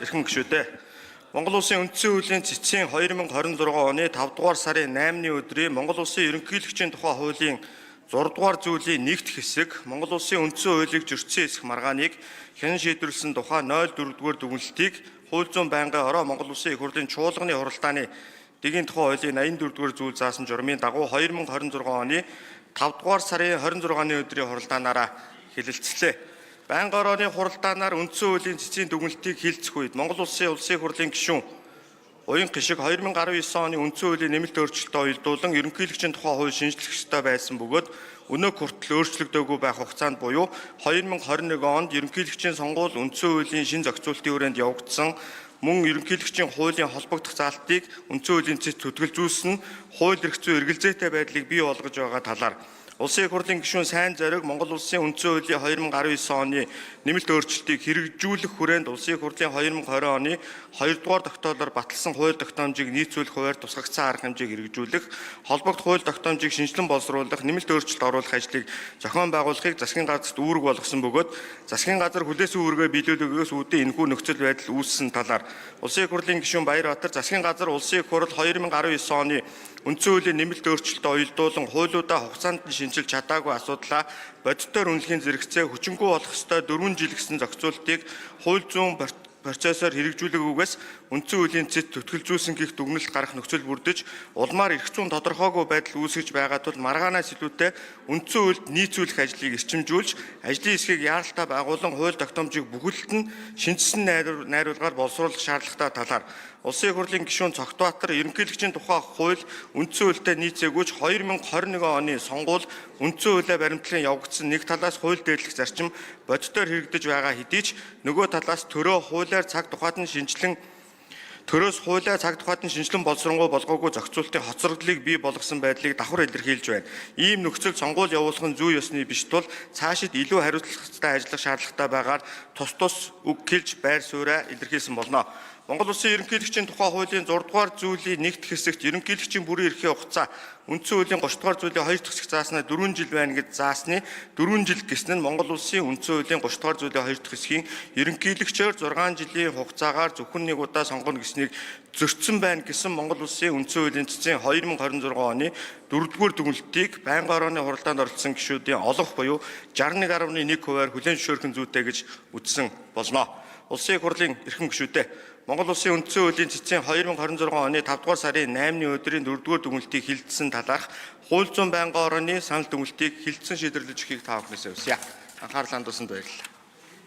эрхэм гишүүдээ. Монгол Улсын үндсэн хуулийн цэцгийн 2026 оны 5 дугаар сарын 8-ны өдрийн Монгол Улсын ерөнхийлөгчийн тухай хуулийн 6 дугаар зүйлийн нэгд хэсэг Монгол Улсын үндсэн хуулийг зөрчсөн эсэх маргааныг хянан шийдвэрлсэн тухай 04-р дүгнэлтийг хууль зүйн байнгын ороо Монгол Улсын их хурлын чуулганы хуралдааны дэгийн тухай хуулийн 84-р зүйл заасан журмын дагуу 2026 оны 5 дугаар сарын 26-ны өдрийн хуралдаанаараа хэлэлцлээ. Байнгын орооны хуралдаанаар үндсэн хуулийн цэцгийн дүгнэлтийг хэлцэх үед Монгол Улсын улсын хурлын гишүүн Уян Гишиг 2019 оны үндсэн хуулийн нэмэлт өөрчлөлтөд уялдуулан ерөнхийлөгчийн тухай хууль шинжлэх ёстой байсан бөгөөд өнөөг хүртэл өөрчлөгдөөгүй байх хугацаанд буюу 2021 онд ерөнхийлөгчийн сонгуул үндсэн хуулийн шин зохицуултын хүрээнд явагдсан мөн ерөнхийлөгчийн хуулийн холбогдох заалтыг үндсэн хуулийн цэц төтгөлзүүлсэн хууль эрх зүйн эргэлзээтэй байдлыг бий болгож байгаа талаар Улсын их хурлын гишүүн сайн зориг Монгол Улсын үндсэн хуулийн 2019 оны нэмэлт өөрчлөлтийг хэрэгжүүлэх хүрээнд Улсын их хурлын 2020 оны 2 дугаар тогтоолоор баталсан хууль тогтоомжийг нийцүүлэх хуваарь тусгагдсан арга хэмжээг хэрэгжүүлэх, холбогдох хууль тогтоомжийг шинжилэн боловсруулах, нэмэлт өөрчлөлт оруулах ажлыг зохион байгуулахыг засгийн газарт үүрэг болгосон бөгөөд засгийн газар хүлээсэн үүргээ биелүүлэхээс үүдээ энэхүү нөхцөл байдал үүссэн талаар Улсын их хурлын гишүүн Баярбатар засгийн газар Улсын их хурл 2019 оны үндсэн хуулийн нэмэлт өөрчлөлтөд уялдуулан хуулиудаа хугацаанд нь шинжилж чадаагүй асуудлаа бодитоор үнэлэхийн зэрэгцээ хүчингүй болох ёстой 4 жил гэсэн зохицуултыг хууль зүйн процессор хэрэгжүүлээгүйгээс үндсэн хуулийн цэц төтгөлзүүлсэн гэх дүгнэлт гарах нөхцөл бүрдэж улмаар эрх зүйн тодорхойгүй байдал үүсгэж байгаа тул маргаанаас илүүтэй үндсэн хуульд нийцүүлэх ажлыг эрчимжүүлж ажлын хэсгийг яаралтай байгуулан хууль тогтоомжийг бүхэлд нь шинжилсэн найруулгаар боловсруулах шаардлагатай талаар Улсын их хурлын гишүүн Цогтбаатар ерөнхийлөгчийн тухай хууль үндсэн хуультай нийцээгүйч 2021 оны сонгуул үндсэн хуулиа баримтлан явагдсан нэг талаас хууль дээдлэх зарчим бодитоор хэрэгдэж байгаа хэдий ч нөгөө талаас төрөөс хуулиар цаг тухайд нь шинжилэн боловсронгуй болгоогүй зохицуултын хоцрогдлыг бий болгосон байдлыг давхар илэрхийлж байна. Ийм нөхцөл сонгуул явуулах нь зүй ёсны биш тул цаашид илүү хариуцлагатай ажиллах шаардлагатай байгаар тус үг хэлж байр сууриа илэрхийлсэн болно. Монгол Улсын ерөнхийлөгчийн тухай хуулийн 6 дугаар зүйлийн нэгд хэсэгт ерөнхийлөгчийн бүрийн эрхийн хугацаа үндсэн хуулийн 30 дугаар зүйлийн 2 дахь хэсэг зааснаа 4 жил байна гэж заасны 4 жил гэсэн нь Монгол Улсын үндсэн хуулийн 30 дугаар зүйлийн 2 дахь хэсгийн ерөнхийлөгчөөр 6 жилийн хугацаагаар зөвхөн нэг удаа сонгоно гэснийг зөрчсөн байна гэсэн Монгол Улсын үндсэн хуулийн цэцгийн 2026 оны 4-р дүгнэлтийг байнгын орооны хуралдаанд оролцсон гишүүдийн олонх буюу 61.1% хүлээн зөвшөөрөх зүйтэй гэж үзсэн болно. Улсын их хурлын эрхэм гишүүдээ Монгол Улсын үндсэн хуулийн цэцгийн 2026 оны 5 дугаар сарын 8-ны өдрийн 4-р дүгнэлтийг хилцсэн талаарх хууль зүйн байнгын орооны санал дүгнэлтийг хилцэн шийдвэрлэж өгөхийг та бүхнээс хүсье. Анхаарал хандуулсанд баярлалаа.